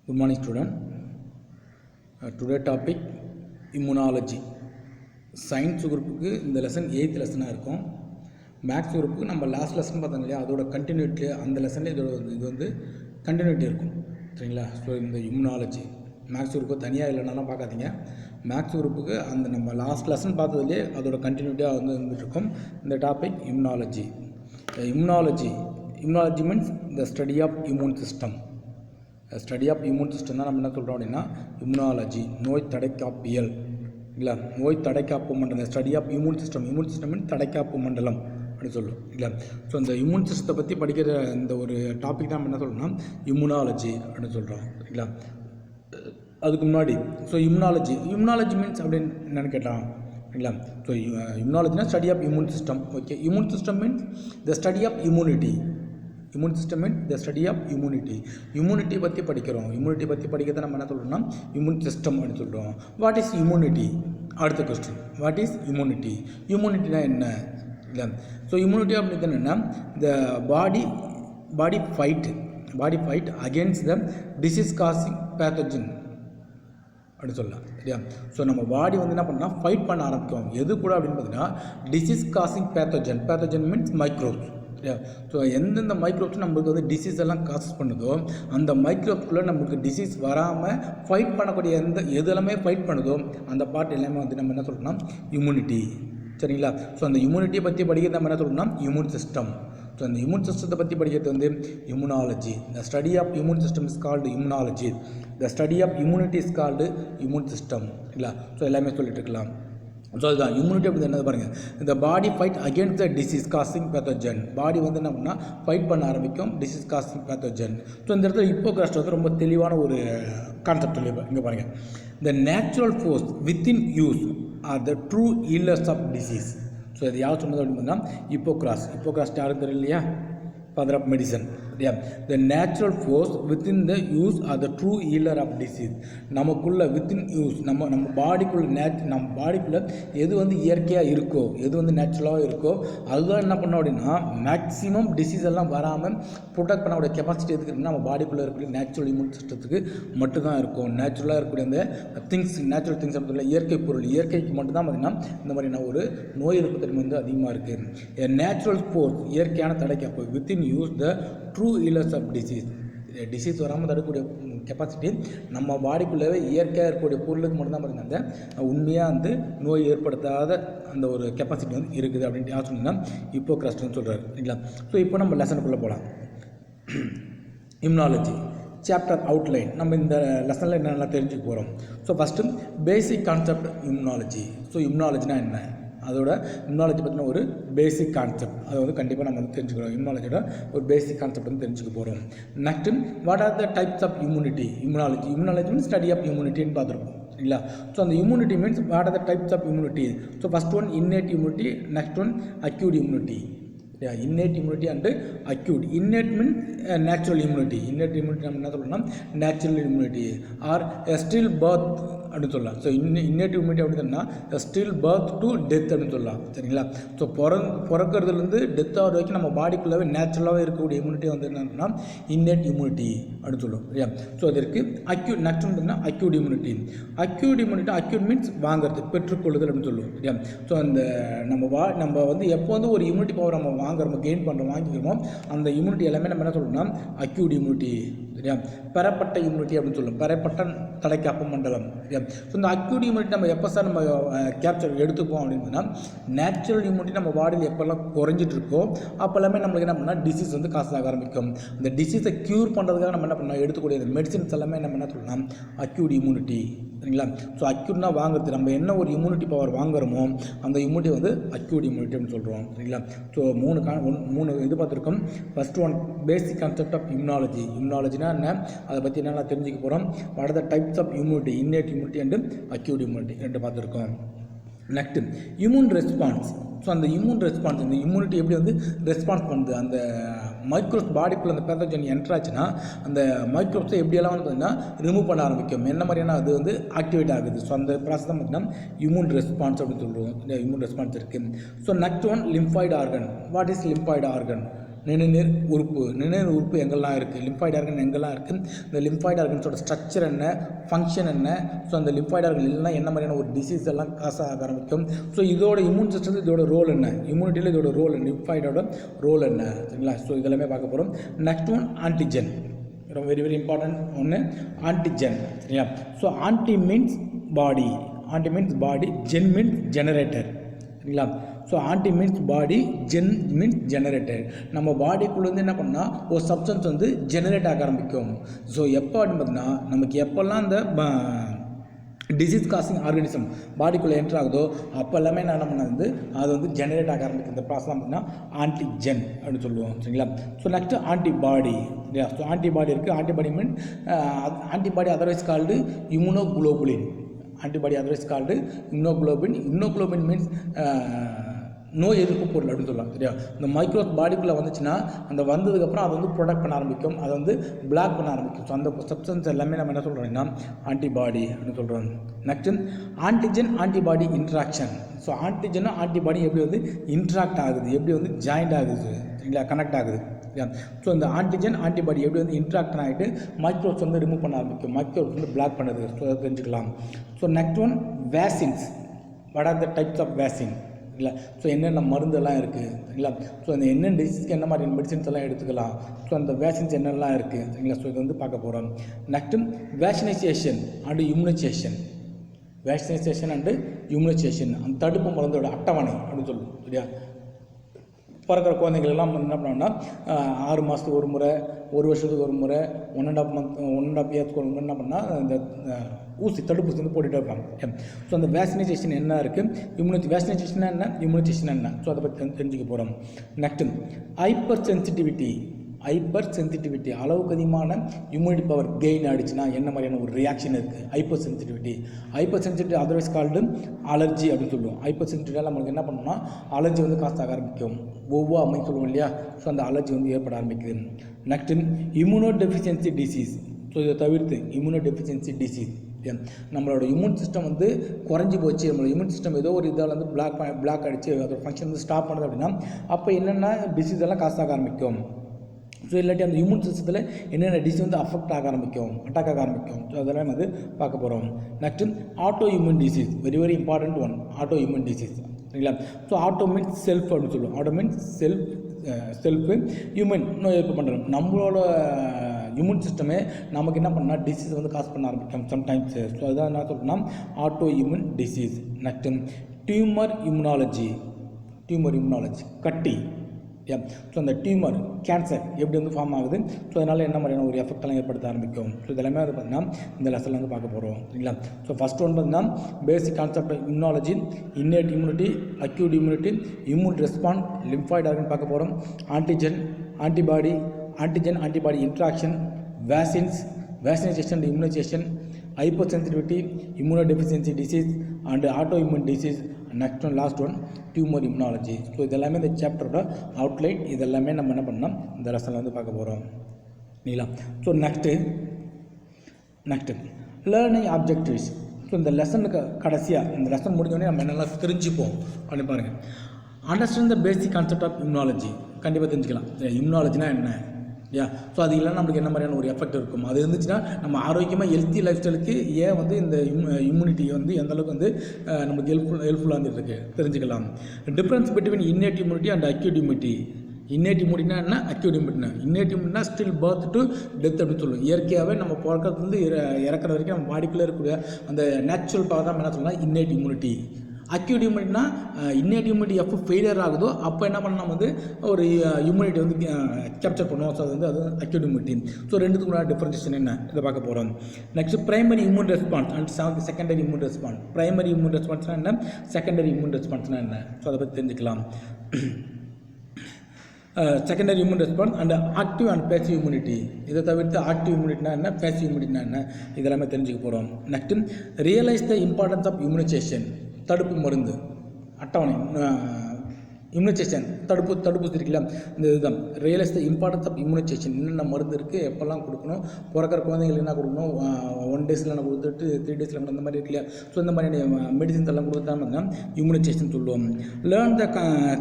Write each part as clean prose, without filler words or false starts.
Good morning, student. Today topic immunology. Science குரூப்புக்கு இந்த lesson 8th லெசனாக இருக்கும். மேக்ஸ் குரூப்புக்கு நம்ம லாஸ்ட் லெசன் பார்த்தோம் இல்லையா, அதோட கண்டினியூட்டி அந்த லெசனில் இது வந்து கண்டினியூட்டி இருக்கும். சரிங்களா? ஸோ இந்த இம்யூனாலஜி மேக்ஸ் குரூப்பு தனியாக இல்லைனாலும் பார்க்காதீங்க. மேக்ஸ் குரூப்புக்கு அந்த நம்ம லாஸ்ட் லெசன் பார்த்ததுலேயே அதோட கண்டினியூட்டியாக வந்து இருந்துகிட்ருக்கும். இந்த topic immunology. Immunology means the study of immune system. Study of immune system தான் நம்ம என்ன சொல்கிறோம் அப்படின்னா இம்யூனாலஜி, நோய் தடைக்காப்பியல். இல்லை, நோய் தடைக்காப்பு மண்டலம், ஸ்டடி ஆஃப் இம்யூன் சிஸ்டம் மீன் தடைக்காப்பு மண்டலம் அப்படின்னு சொல்லுவோம். இல்லை, ஸோ இந்த இம்யூன் சிஸ்டத்தை பற்றி படிக்கிற இந்த ஒரு டாபிக் தான் நம்ம என்ன சொல்கிறோம்னா இம்யூனாலஜி அப்படின்னு சொல்கிறோம். இல்லை, அதுக்கு முன்னாடி ஸோ இம்யூனாலஜி மீன்ஸ் அப்படின்னு என்னென்னு கேட்டான். இல்லை, ஸோ இம்யூனாலஜினா study of immune system. Okay, immune system means the study of immunity. Immune system means the study of immunity பற்றி படிக்கிறோம். இம்யூனிட்டி பற்றி படிக்கிறத நம்ம என்ன சொல்கிறோம்னா இம்யூன் சிஸ்டம் அப்படின்னு சொல்கிறோம். What is immunity? அடுத்த கொஸ்டின், வாட் இஸ் இம்யூனிட்டினா என்ன? இல்லை, ஸோ இம்யூனிட்டி அப்படின்னு என்னென்னா the body fight against the disease causing pathogen அப்படின்னு சொல்லலாம். சரியா? ஸோ நம்ம பாடி வந்து என்ன பண்ணால் ஃபைட் பண்ண ஆரம்பிக்கும். எது கூட அப்படின்னு பார்த்தீங்கன்னா disease causing pathogen means microbes. சரியா? ஸோ எந்தெந்த மைக்ரோப்ஸ் நம்மளுக்கு வந்து டிசீஸ் எல்லாம் காசஸ் பண்ணுதோ அந்த மைக்ரோப்ஸ்குள்ளே நம்மளுக்கு டிசீஸ் வராமல் ஃபைட் பண்ணக்கூடிய எதெல்லாமே ஃபைட் பண்ணுதோ அந்த பார்ட் எல்லாமே வந்து நம்ம என்ன சொல்கிறோம்னா இம்யூனிட்டி. சரிங்களா? ஸோ அந்த இம்யூனிட்டியை பற்றி படிக்கிறது நம்ம என்ன சொல்கிறோம்னா இம்யூன் சிஸ்டம். ஸோ அந்த இம்யூன் சிஸ்டத்தை பற்றி படிக்கிறது வந்து immunology. The study of immune system is called immunology. The study of immunity is called immune system. இல்லை, ஸோ எல்லாமே சொல்லிட்டு இருக்கலாம். ஸோ அதுதான் இம்யூனிட்டி அப்படி என்ன பாருங்கள், இந்த body fight against the disease causing pathogen. Body வந்து என்ன பண்ணால் ஃபைட் பண்ண ஆரம்பிக்கும் டிசீஸ் காசிங் பேத்தோஜன். ஸோ இந்த இடத்துல ஹிப்போக்ரட்ஸ் வந்து ரொம்ப தெளிவான ஒரு கான்செப்ட் சொல்லி இங்கே பாருங்கள், the natural force within us are the true healers of disease. So இது யார் சொன்னது அப்படின்னு பார்த்தீங்கன்னா ஹிப்போக்ராட்ஸ் யாரும் தெரியல இல்லையா, ஃபாதர் ஆஃப் மெடிசன். சரியா? The natural force within the us are the true healer of disease. நமக்குள்ள வித்தின் யூஸ் நம்ம பாடிக்குள்ளே நம்ம பாடிக்குள்ளே எது வந்து இயற்கையாக இருக்கோ, எது வந்து நேச்சுரலாக இருக்கோ அதுதான் என்ன பண்ணோம் அப்படின்னா மேக்ஸிமம் டிசீஸ் எல்லாம் வராமல் ப்ரொடெக்ட் பண்ணக்கூடிய கெப்பாசிட்டி எதுக்கு இருக்குன்னா நம்ம பாடிக்குள்ளே இருக்கக்கூடிய நேச்சுரல் இம்யூன் சிஸ்டத்துக்கு மட்டும்தான் இருக்கும். நேச்சுரலாக இருக்கக்கூடிய அந்த நேச்சுரல் திங்ஸ் அப்படின்னா இயற்கை பொருள், இயற்கைக்கு மட்டும்தான் பார்த்திங்கன்னா இந்த மாதிரியான ஒரு நோய் எதிர்ப்பு தன்மை வந்து அதிகமாக இருக்குது. நேச்சுரல் ஃபோர்ஸ் இயற்கையான தடைக்காப்பு within us the true healers of disease வராமல் தரக்கூடிய கெப்பாசிட்டி நம்ம பாடிக்குள்ளே இயற்கையாக இருக்கக்கூடிய பொருளுக்கு மட்டும்தான் பார்த்தீங்கன்னா அந்த உண்மையாக வந்து நோய் ஏற்படுத்தாத அந்த ஒரு கெப்பாசிட்டி வந்து இருக்குது அப்படின்ட்டு யார் சொன்னீங்கன்னா ஹிப்போக்ராட்ஸ்னு சொல்கிறாரு. சரிங்களா? ஸோ இப்போ நம்ம லெசனுக்குள்ளே போகலாம். இம்யூனாலஜி சாப்டர் அவுட்லைன் நம்ம இந்த லெசனில் என்னென்னலாம் தெரிஞ்சுக்க போகிறோம். So first basic concept immunology. So இம்யூனாலஜினா என்ன, அதோட இம்யூனாலஜி பற்றின ஒரு பேசிக் கான்செப்ட் அதை வந்து கண்டிப்பாக நம்ம வந்து தெரிஞ்சுக்கிறோம். இம்யூனாலஜியோட ஒரு பேசிக் கான்செப்ட் வந்து தெரிஞ்சுக்க போகிறோம். Next what are the types of immunology means study of இம்யூனிட்டின்னு பார்த்துருக்கோம். இல்லையா? ஸோ அந்த immunity means what are the types of immunity. So first one innate immunity, next one acute immunity. Innate immunity and acute. Innate mean natural immunity. Innate immunity நம்ம என்ன சொல்லணும்னா natural immunity or still birth அப்படின்னு சொல்லலாம். So inherit immunity அப்படின்னு சொன்னால் still birth to death அப்படின்னு சொல்லலாம். சரிங்களா? ஸோ பிறக்கிறதுலேருந்து டெத் ஆகிற வரைக்கும் நம்ம பாடிக்குள்ளே நேச்சுரலாகவே இருக்கக்கூடிய இம்யூனிட்டி வந்து என்னன்னா இன்னேட் இம்யூனிட்டி அப்படின்னு சொல்லுவோம். சரியா? ஸோ அதற்கு அக்யூட் நெக்ஸ்ட் வந்து அக்யூட் இம்யூனிட்டி. அக்யூட் மீன்ஸ் வாங்குறது, பெற்றுக்கொள்ளுதல் அப்படின்னு சொல்லுவோம். சரியா? ஸோ அந்த நம்ம வந்து எப்போ வந்து ஒரு இம்யூனிட்டி பவர் நம்ம கெயின் பண்ணுறோம், வாங்கிக்கிறோமோ அந்த இம்யூனிட்டி எல்லாமே நம்ம என்ன சொல்லணும்னா அக்யூட் இம்யூனிட்டி. சரியா? பெறப்பட்ட இம்யூனிட்டி அப்படின்னு சொல்லுவோம், பெறப்பட்ட தடைக்காப்பு மண்டலம். சரியா? ஸோ இந்த அக்யூட் இம்யூனிட்டி நம்ம எப்போ சார் நம்ம கேப்சர் எடுத்துப்போம் அப்படின்னா நேச்சுரல் இம்யூனிட்டி நம்ம பாடியில் எப்போல்லாம் குறைஞ்சிட்டு இருக்கோ அப்போ எல்லாமே நம்மளுக்கு என்ன பண்ணால் டிசீஸ் வந்து காசாக ஆரம்பிக்கும். இந்த டிசீஸை க்யூர் பண்ணுறதுக்காக நம்ம என்ன பண்ணால் எடுத்துக்கூடிய மெடிசின்ஸ் எல்லாமே நம்ம என்ன சொல்லலாம் அக்யூட் இம்யூனிட்டி. சரிங்களா? ஸோ அக்யூட்னா வாங்குறது, நம்ம என்ன ஒரு இம்யூனிட்டி பவர் வாங்குறோமோ அந்த இம்யூனிட்டி வந்து அக்யூட் இம்யூனிட்டி அப்படின்னு சொல்கிறோம். சரிங்களா? ஸோ மூணு இது பார்த்துருக்கோம். First one basic concept of இம்யூனாலஜினா என்ன, அதை பற்றி என்னென்ன தெரிஞ்சுக்க போகிறோம். What are the types of immunity, innate immunity and acute immunity ரெண்டு பார்த்துருக்கோம். Next immune response. ஸோ அந்த இம்யூன் ரெஸ்பான்ஸ், இந்த இம்யூனிட்டி எப்படி வந்து ரெஸ்பான்ஸ் பண்ணுது, அந்த மைக்ரோப்ஸ் பாடிக்குள்ளே அந்த பேத்தோஜன் என்ட்ராச்சுன்னா அந்த மைக்ரோப்ஸை எப்படியெல்லாம் வந்து பார்த்திங்கன்னா ரிமூவ் பண்ண ஆரம்பிக்கும், என்ன மாதிரியான அது வந்து ஆக்டிவேட் ஆகுது. ஸோ அந்த ப்ராசஸ் தான் பார்த்திங்கன்னா இம்யூன் ரெஸ்பான்ஸ் அப்படின்னு சொல்லுவோம். இந்த இம்யூன் ரெஸ்பான்ஸ் இருக்குது. So next one lymphoid organ. What is lymphoid organ? நிணநீர் உறுப்பு எங்கெல்லாம் இருக்குது, லிம்ஃபாய்டு ஆர்கன் எங்கெல்லாம் இருக்குது, இந்த லிம்ஃபாய்டு ஆர்கன்ஸோட ஸ்ட்ரக்சர் என்ன, ஃபங்க்ஷன் என்ன, ஸோ அந்த லிம்ஃபாய்டு ஆர்கன் இல்லைன்னா என்ன மாதிரியான ஒரு டிசீஸ் எல்லாம் காச ஆரம்பிக்கும், ஸோ இதோட இம்யூன் சிஸ்டத்தில் இதோட ரோல் என்ன, இம்யூனிட்டியில் இதோட ரோல் என்ன, லிம்ஃபாய்டோட ரோல் என்ன, சரிங்களா. ஸோ இதெல்லாமே பார்க்க போகிறோம். Next one antigen, very very important ஒன்று ஆன்டிஜென், சரியா. ஸோ ஆன்டி மீன்ஸ் பாடி, ஜென் மீன்ஸ் ஜெனரேட்டர், சரிங்களா. ஸோ ஆன்டி மீன்ஸ் பாடி, ஜென் மீன்ஸ் ஜெனரேட்டர். நம்ம பாடிக்குள்ளேருந்து என்ன பண்ணால் ஒரு சப்ஸ்டன்ஸ் வந்து ஜெனரேட் ஆக ஆரம்பிக்கும். ஸோ எப்போ அப்படின்னு பார்த்தீங்கன்னா நமக்கு எப்போல்லாம் அந்த டிசீஸ் காசிங் ஆர்கானிசம் பாடிக்குள்ளே என்ட்ரு ஆகுதோ அப்போ எல்லாமே என்ன பண்ணது அது வந்து ஜெனரேட் ஆக ஆரம்பிக்கும். இந்த ப்ராசஸ் அப்படின்னா ஆன்டிஜென் அப்படின்னு சொல்லுவோம், சரிங்களா. ஸோ நெக்ஸ்ட்டு ஆன்டிபாடி, இல்லையா. ஸோ ஆன்டிபாடி இருக்குது. Antibody mean antibody otherwise called immunoglobulin. Antibody otherwise called immunoglobin means நோய் எதிர்ப்பு பொருள் அப்படின்னு சொல்லலாம், சரியா. இந்த மைக்ரோஸ் பாடிக்குள்ளே வந்துச்சுன்னா அந்த வந்ததுக்கப்புறம் அதை வந்து ப்ரொடக்ட் பண்ண ஆரம்பிக்கும், அதை வந்து பிளாக் பண்ண ஆரம்பிக்கும். ஸோ அந்த சப்ஸ்டன்ஸ் எல்லாமே நம்ம என்ன சொல்கிறோம்னா ஆன்டிபாடி அப்படின்னு சொல்கிறோம். Next antigen antibody interaction. So ஆன்டிஜெனும் ஆன்டிபாடி எப்படி வந்து இன்ட்ராக்ட் ஆகுது, எப்படி வந்து ஜாயிண்ட் ஆகுது, சரிங்களா, கனெக்ட் ஆகுது. ஸோ இந்த ஆன்டிஜென் ஆன்டிபாடி எப்படி வந்து இன்ட்ராக்ட் ஆகிட்டு மைக்ரோப்ஸ் வந்து ரிமூவ் பண்ண ஆரம்பிக்கும், மைக்ரோப்ஸ் வந்து பிளாக் பண்ணுது. ஸோ அதை தெரிஞ்சுக்கலாம். So next one vaccines. What are the types of vaccine, இல்லை. ஸோ என்னென்ன மருந்தெல்லாம் இருக்குது, சரிங்களா. ஸோ அந்த என்னென்ன டிசீஸ்க்கு என்ன மாதிரி மெடிசின்ஸ் எல்லாம் எடுத்துக்கலாம், ஸோ அந்த வேக்சின்ஸ் என்னெல்லாம் இருக்குது, சரிங்களா. ஸோ இது வந்து பார்க்க போகிறோம். Next vaccination and immunisation. Vaccination and immunisation, அந்த தடுப்பு மருந்தோட அட்டவணை அப்படின்னு சொல்லுவோம், சரியா. பிறக்கிற குழந்தைங்களெல்லாம் என்ன பண்ணோம்னா 6 மாதத்துக்கு ஒரு முறை, 1 வருஷத்துக்கு ஒரு முறை, 1.5 இயர்ஸ்க்கு ஒரு முறை என்ன பண்ணால் இந்த ஊசி தடுப்பூசி வந்து போட்டுகிட்டே இருப்பாங்க. ஸோ அந்த வேக்சினைசேஷன் என்ன இருக்குது, வேக்சினைசேஷன் என்ன, இம்யூனைசேஷன் என்ன, ஸோ அதை பற்றி தெரிஞ்சுக்க போகிறோம். நெக்ஸ்ட்டு ஹைப்பர் சென்சிட்டிவிட்டி, அளவுக்கு அதிகமான இம்யூனிட்டி பவர் கெயின் ஆகிடுச்சுன்னா என்ன மாதிரியான ஒரு ரியாக்ஷன் இருக்குது, hyper sensitivity otherwise called allergy அப்படின்னு சொல்லுவோம். ஹைப்பர் சென்சிட்டிவிட்டியால் நம்மளுக்கு என்ன பண்ணோம்னா அலர்ஜி வந்து காசு ஆக ஆரம்பிக்கும், ஒவ்வொரு அமைப்பு சொல்லுவோம் இல்லையா. ஸோ அந்த அலர்ஜி வந்து ஏற்பட ஆரம்பிக்குது. Next இம்யூனோடெஃபிஷியன்சி disease. ஸோ இதை தவிர்த்து இம்யூனோடெஃபிஷியன்சி டிசீஸ், நம்மளோட இம்யூன் சிஸ்டம் வந்து குறைஞ்சி போச்சு, நம்மளோட இம்யூன் சிஸ்டம் ஏதோ ஒரு இதால் வந்து பிளாக் அடிச்சு அதோட ஃபங்க்ஷன் வந்து ஸ்டாப் பண்ணுது அப்படின்னா அப்போ என்னென்ன டிசீஸ் எல்லாம் காசு ஆக ஆரம்பிக்கும். ஸோ இல்லாட்டி அந்த இம்யூன் சிஸ்டத்தில் என்னென்ன டிசீஸ் வந்து அட்டாக் ஆக ஆரம்பிக்கும். ஸோ அதெல்லாம் வந்து பார்க்க போகிறோம். Next auto immune disease, very very important one, auto immune disease, சரிங்களா. ஸோ ஆட்டோ மீன்ஸ் செல்ஃப் அப்படின்னு சொல்லுவோம். ஆட்டோ மீன்ஸ் செல்ஃபு ஹியூமன் நோய் எதிர்ப்பு பண்ணுறோம். நம்மளோட இம்யூன் சிஸ்டமே நமக்கு என்ன பண்ணால் டிசீஸ் வந்து காசு பண்ண ஆரம்பிக்கும் சம்டைம்ஸ். ஸோ அதான் என்ன சொல்கிறோம்னா auto immune disease. Next tumour immunology, கட்டி. ஸோ அந்த டியூமர் கேன்சர் எப்படி வந்து ஃபார்ம் ஆகுது, ஸோ அதனால் என்ன மாதிரியான ஒரு எஃபெக்ட்லாம் ஏற்படுத்த ஆரம்பிக்கும். ஸோ இதெல்லாமே வந்து பார்த்திங்கன்னா இந்த லெசனில் வந்து பார்க்க போகிறோம், சரிங்களா. ஸோ ஃபஸ்ட் ஒன் பார்த்திங்கன்னா basic concept immunology, innate immunity, acute immunity, immune response, lymphoid organ பார்க்க போகிறோம். Antigen antibody interaction, vaccination, immunisation, hyper sensitivity, immunodeficiency disease and auto immune disease. Next one last one tumour immunology. So இதெல்லாமே இந்த சாப்டரோட outline. இதெல்லாமே நம்ம என்ன பண்ணோம் இந்த லெசனில் வந்து பார்க்க போகிறோம், இல்லைங்களா. So next learning objectives. So இந்த லெசனுக்கு கடைசியாக இந்த லெசன் முடிஞ்சோடனே நம்ம என்னெல்லாம் தெரிஞ்சுப்போம் அப்படின்னு பாருங்கள். Understand the basic concept of immunology. கண்டிப்பாக தெரிஞ்சுக்கலாம் இம்யூனாலஜினா என்ன, யா. ஸோ அது இல்லைன்னா நம்மளுக்கு என்ன மாதிரியான ஒரு எஃபெக்ட் இருக்கும். அது இருந்துச்சுன்னா நம்ம ஆரோக்கியமாக ஹெல்த்தி லைஃப் ஸ்டைலுக்கு ஏன் வந்து இந்த இம்யூனிட்டி வந்து எந்தளவுக்கு வந்து நமக்கு ஹெல்ப்ஃபுல்லாக இருந்துருக்கு தெரிஞ்சுக்கலாம். Difference between innate immunity and acute immunity. Innate இம்யூனிட்டினா என்ன, அக்யூட் இம்யூனிட்டினா. இன்னேட் இம்யூனிட்டினா ஸ்டில் பர்த் டு டெத் அப்படின்னு சொல்லுவோம். இயற்கையாகவே நம்ம பிறக்கிறதுலேருந்து இறக்குற வரைக்கும் நம்ம பாடிக்குள்ளே இருக்கக்கூடிய அந்த நேச்சுரல் பவர் தான் என்ன சொல்லலாம் இன்னேட் இம்யூனிட்டி. அக்யூட் இம்யூனிட்டினா இன்னேட் இம்யூனிட்டி எப்போ ஃபெயிலியர் ஆகுதோ அப்போ என்ன பண்ணால் நம்ம வந்து ஒரு இம்யூனிட்டி வந்து கேப்சர் பண்ணுவோம். ஸோ அது வந்து அக்யூட் இம்யூனிட்டி. ஸோ ரெண்டுத்துக்குள்ள டிஃபரன்ஷியேஷன் என்ன இதை பார்க்க போகிறோம். Next primary immune response and secondary immune response. Primary immune ரெஸ்பான்ஸ்னால் என்ன, செகண்டரி இம்யூன் ரெஸ்பான்ஸ்னால் என்ன, ஸோ அதை பற்றி தெரிஞ்சுக்கலாம். Secondary immune response and active and passive immunity. இதை தவிர்த்து ஆக்டிவ் இம்யூனிட்டினா என்ன, பேசிவ் இம்யூனிட்டினா என்ன, இதெல்லாமே தெரிஞ்சுக்க போகிறோம். Next realise the importance of immunisation. தடுப்பு மருந்து அட்டவணை, இம்யூனைசேஷன் தடுப்பூசி இருக்குல்ல, இந்த இதுதான் realise the importance of immunisation. என்னென்ன மருந்து இருக்குது, எப்போல்லாம் கொடுக்கணும், பிறக்கிற குழந்தைங்களுக்கு என்ன கொடுக்கணும், 1 டேஸில் என்ன கொடுத்துட்டு 3 டேஸில் அந்த மாதிரி இருக்குல்லையா. ஸோ இந்த மாதிரி மெடிசின்ஸ் எல்லாம் கொடுத்தா பார்த்தீங்கன்னா இம்யூனைசேஷன் சொல்லுவோம். Learn the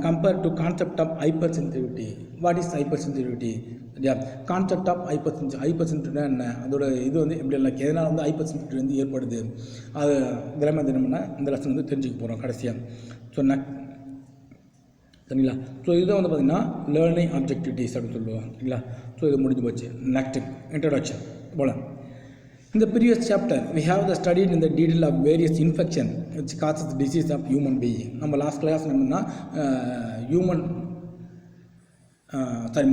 compare to concept of hypersensitivity. What is hypersensitivity, சரியா? கான்செப்ட் ஆஃப் ஹைப்பர் சென்சிட்டிவிட்டினா என்ன, அதோட இது வந்து எப்படி இல்லை, எதனால் வந்து ஹைப்பர் சென்சிட்டிவிட்டி வந்து ஏற்படுது, அது இதெல்லாம் வந்து என்னன்னா இந்த லெசன் வந்து தெரிஞ்சுக்க போகிறோம் கடைசியாக. ஸோ சரிங்களா? ஸோ இதை வந்து பார்த்திங்கன்னா லேர்னிங் ஆப்ஜெக்டிவிட்டிஸ் அப்படின்னு சொல்லுவோம், சரிங்களா? ஸோ இது முடிஞ்சு போச்சு. நெக்ஸ்ட் இன்ட்ரடக்ஷன் போல. In the previous chapter, we have studied in the detail of various infection which causes the disease of human being. நம்ம லாஸ்ட் கிளாஸ் என்னன்னா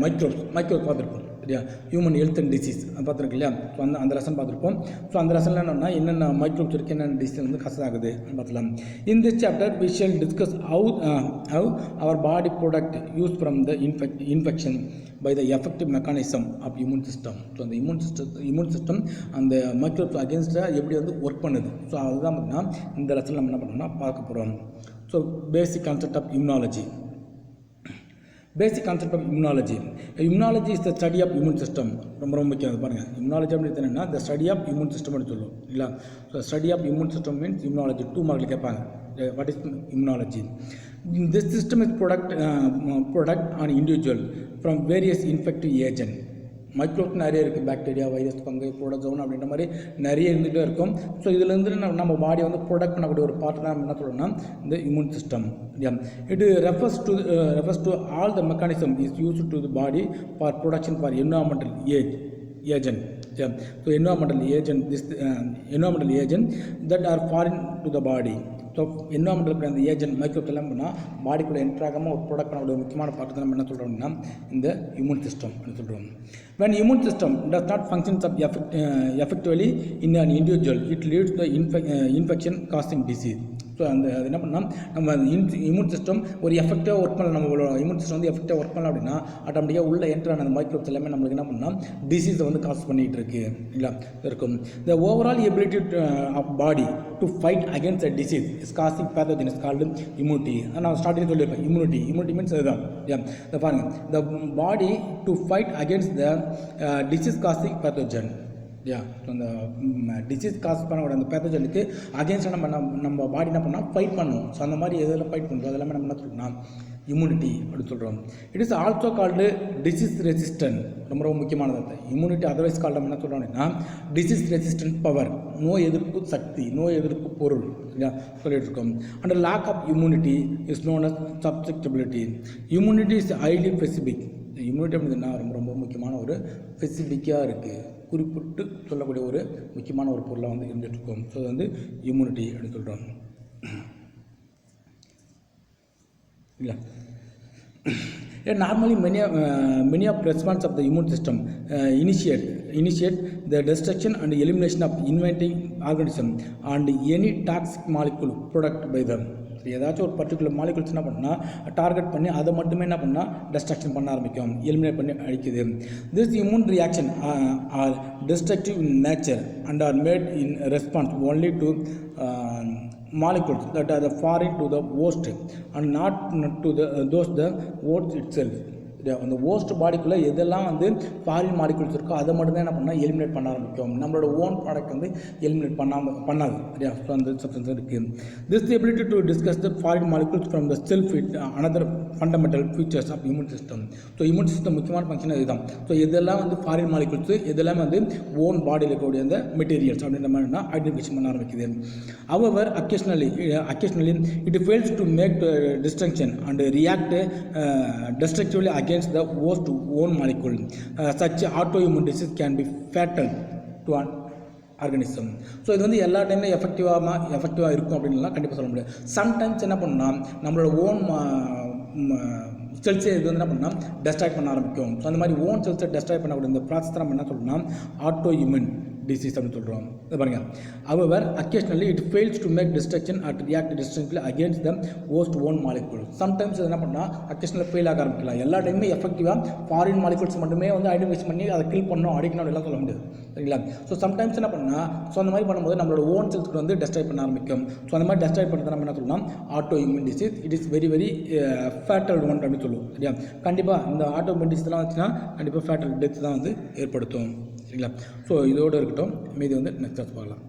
மைக்ரோப் பார்த்துருப்போம், சரியா? ஹியூமன் ஹெல்த் அண்ட் டிசீஸ் அது பார்த்துருக்கு இல்லையா? ஸோ அந்த லெசன் பார்த்துருப்போம். ஸோ அந்த லெசனில் என்னென்ன மைக்ரோப்ஸ் இருக்குது, என்னென்ன டிசீஸ் வந்து காசு ஆகுது பார்த்துக்கலாம். In this chapter we shall discuss how our body product used from the infection by the effective mechanism of immune system. So அந்த இம்யூன் சிஸ்டம் அந்த மைக்ரோப்ஸ் அகேன்ஸ்டாக எப்படி வந்து ஒர்க் பண்ணுது. ஸோ அதுதான் பார்த்தீங்கன்னா இந்த லெசனில் நம்ம என்ன பண்ணோம்னா பார்க்க போகிறோம். So basic concept of immunology. Basic concept of immunology. Immunology is the study of immune system. ரொம்ப முக்கியம் பாருங்கள். இம்யூனாலஜி அப்படின்னு என்னென்னா the study of immune system அப்படின்னு சொல்லுவோம், இல்லை? So study of immune system means immunology. 2 மார்க்கில் கேட்பாங்க. What is immunology? This system is protect an individual from various infective agent. Microbe நிறைய இருக்குது, பாக்டீரியா, வைரஸ், பங்கு, புரோட்டோசோன் அப்படின்ற மாதிரி நிறைய இருந்துகிட்டே இருக்கும். ஸோ இதுலேருந்து நம்ம பாடியை வந்து ப்ரொடக்ட் பண்ணக்கூடிய ஒரு பார்ட் தான் என்ன சொல்லணும்னா இந்த immune system. It refers to all the mechanism is used to the body for production for environmental agent. So environmental agent that are foreign to the body. So environmental அந்த agent microbes எல்லாம் பண்ணால் பாடிக்குள்ளே என்ட்ராகாமல் ஒரு product பண்ண ஒரு முக்கியமான பார்த்து நம்ம என்ன சொல்கிறோம்னா இந்த இம்யூன் சிஸ்டம் அப்படின்னு சொல்கிறோம். when immune system does not functions of effectively in an individual, it leads to infection causing disease. So அது என்ன பண்ணால் நம்ம இம்யூன் சிஸ்டம் ஒரு எஃபெக்டிவாக ஒர்க் பண்ணலாம். நம்ம இம்யூன் சிஸ்டம் வந்து எஃபெக்டிவாக ஒர்க் பண்ணலாம் அப்படின்னா ஆட்டோமேட்டிக்காக உள்ள என்ட்ரான அந்த மைக்ரோப்ஸ் எல்லாமே நம்மளுக்கு என்ன பண்ணால் டிசீஸை வந்து காஸ் பண்ணிகிட்டு இருக்கு இல்லை இருக்கும். The overall ability of body to fight against a disease is causing pathogen is called immunity. நான் ஸ்டார்டிங் சொல்லியிருப்பேன் இம்யூனிட்டி மீன்ஸ் அதுதான். இதை பாருங்கள், the body to fight against the disease causing pathogen. So அந்த டிசீஸ் காஸ் பண்ணக்கூடிய அந்த பேத்தோஜனுக்கு அகேன்ஸ்டாக நம்ம பாடி என்ன பண்ணால் ஃபைட் பண்ணுவோம். ஸோ அந்த மாதிரி எதெல்லாம் ஃபைட் பண்ணுறோம் அதெல்லாமே நம்ம என்ன சொல்கிறோம்னா இம்யூனிட்டி அப்படின்னு சொல்கிறோம். It is also called disease resistant. ரொம்ப முக்கியமானது இம்யூனிட்டி. அதர்வைஸ் கால்டு நம்ம என்ன சொல்கிறோம் அப்படின்னா டிசீஸ் ரெசிஸ்டன்ட் பவர், நோய் எதிர்ப்பு சக்தி, நோய் எதிர்ப்பு பொருள் சொல்லிட்டு இருக்கோம். And lack of immunity is known as susceptibility. Immunity is highly specific. Immunity அப்படின்னா ரொம்ப முக்கியமான ஒரு ஸ்பெசிஃபிக்காக இருக்குது, குறிப்பிட்டு சொல்லக்கூடிய ஒரு முக்கியமான ஒரு பொருளாக வந்து இருந்துகிட்ருக்கோம். ஸோ அது வந்து இம்யூனிட்டி அப்படின்னு சொல்கிறோம் இல்லை? Normally many of response of the immune system initiate the destruction and elimination of invading organism and any toxic molecule product by them. ஏதாச்சும் ஒரு பர்டிகுலர் மாலிகுல்ஸ் என்ன பண்ணால் டார்கெட் பண்ணி அதை மட்டுமே என்ன பண்ணால் டெஸ்ட்ரக்ஷன் பண்ண ஆரம்பிக்கும், எலிமினேட் பண்ணி அழிக்குது. This immune reaction are destructive in nature and are made in response only to molecules that are foreign to the host and not to the host itself. அந்த ஹோஸ்ட் பாடிக்குள்ளே எதெல்லாம் வந்து ஃபாரின் மாலிகுல்ஸ் இருக்கோ அதை மட்டும்தான் என்ன பண்ணால் எலிமினேட் பண்ண ஆரம்பிக்கும். நம்மளோட ஓன் ப்ராடக்ட் வந்து எலிமினேட் பண்ணாது. ஸோ அந்த சப்ஸ்டன்ஸ் இருக்குது. This ability to discuss the foreign molecules from the self it another fundamental features of immune system. So immune system முக்கியமான ஃபங்க்ஷன் இதுதான். ஸோ இதெல்லாம் வந்து ஃபாரின் மாலிகுல்ஸ், இதெல்லாம் வந்து ஓன் பாடியில் இருக்கக்கூடிய அந்த மெட்டீரியல்ஸ் அப்படின்ற மாதிரி ஐடென்டிஃபிகேஷன் பண்ண ஆரம்பிக்குது. However occasionally it fails to make distinction and react destructively against the host own molecule. Such autoimmune disease can be fatal to an organism. So இது வந்து எல்லா டைம்லையும் எஃபெக்டிவாக இருக்கும் அப்படின்லாம் கண்டிப்பாக சொல்ல முடியாது. சம்டைம்ஸ் என்ன பண்ணால் நம்மளோட ஓன் செல்ஸை இது வந்து என்ன பண்ணால் டெஸ்ட்ராய் பண்ண ஆரம்பிக்கும். ஸோ அந்த மாதிரி ஓன் செல்ஸை டெஸ்ட்ராய் பண்ணக்கூடிய இந்த ப்ராசஸ் நம்ம என்ன சொல்லணும்னா ஆட்டோஇம்யூன் டிசீஸ் அப்படின்னு சொல்கிறோம். இது பாருங்கள். However, occasionally it fails to make destruction or react distinctly against the host own molecule. Sometimes இது என்ன பண்ணால் அக்கேஷனலாக ஃபெயில் ஆக ஆரம்பிக்கலாம். எல்லா டைமுமே எஃபெக்டிவாக ஃபாரின் மாலிகுல்ஸ் மட்டுமே வந்து ஐடென்டிஃபை பண்ணி அதை கில் பண்ணணும், அடிக்கணும் எல்லாம் சொல்ல முடியாது, சரிங்களா? ஸோ சம்டைம்ஸ் என்ன பண்ணால் ஸோ அந்த மாதிரி பண்ணும்போது நம்மளோட ஓன் செல்ஸ்க்கு வந்து டெஸ்ட்ராய் பண்ண ஆரம்பிக்கும். ஸோ அந்த மாதிரி டெஸ்ட்ராய் பண்ணுறது நம்ம என்ன சொல்லலாம் auto immune disease. It is very very fatal one அப்படின்னு சொல்லுவோம், சரியா? கண்டிப்பாக இந்த ஆட்டோ இம்யூன் டிசீஸ்லாம் வச்சுன்னா கண்டிப்பாக ஃபேட்டல் டெத் தான் வந்து ஏற்படுத்தும், சரிங்களா? ஸோ இதோடு இருக்கட்டும், மீதி வந்து நெக்ஸ்ட் பார்க்கலாம்.